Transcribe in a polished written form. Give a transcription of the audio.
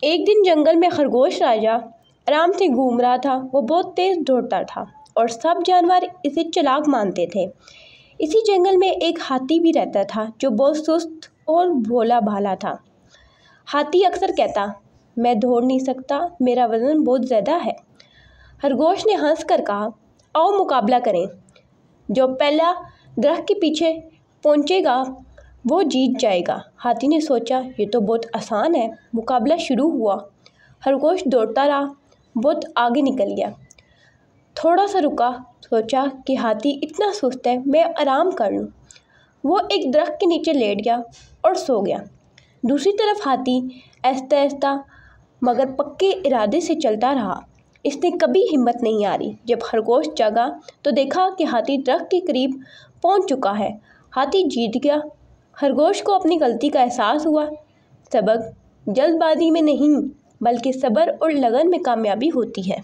ایک دن جنگل میں خرگوش راجا آرام سے گھوم رہا تھا۔ وہ بہت تیز دوڑتا تھا اور سب جانور اسے چالاک مانتے تھے۔ اسی جنگل میں ایک ہاتھی بھی رہتا تھا جو بہت سست اور بھولا بھالا تھا۔ ہاتھی اکثر کہتا، میں دوڑ نہیں سکتا، میرا وزن بہت زیادہ ہے۔ خرگوش نے ہنس کر کہا، آؤ مقابلہ کریں، جو پہلا درخت کے پیچھے پہنچے گا وہ جیت جائے گا۔ ہاتھی نے سوچا، یہ تو بہت آسان ہے۔ مقابلہ شروع ہوا۔ خرگوش دوڑتا رہا، بہت آگے نکل گیا۔ تھوڑا سا رکا، سوچا کہ ہاتھی اتنا سست ہے، میں آرام کر لوں۔ وہ ایک درخت کے نیچے لیٹ گیا اور سو گیا۔ دوسری طرف ہاتھی آہستہ آہستہ مگر پکے ارادے سے چلتا رہا۔ اس نے کبھی ہمت نہیں ہاری۔ جب خرگوش جاگا تو دیکھا کہ ہاتھی درخت کے قریب پہنچ چکا ہے۔ ہاتھی جیت گیا۔ خرگوش کو اپنی غلطی کا احساس ہوا۔ سبق: جلد بازی میں نہیں بلکہ صبر اور لگن میں کامیابی ہوتی ہے۔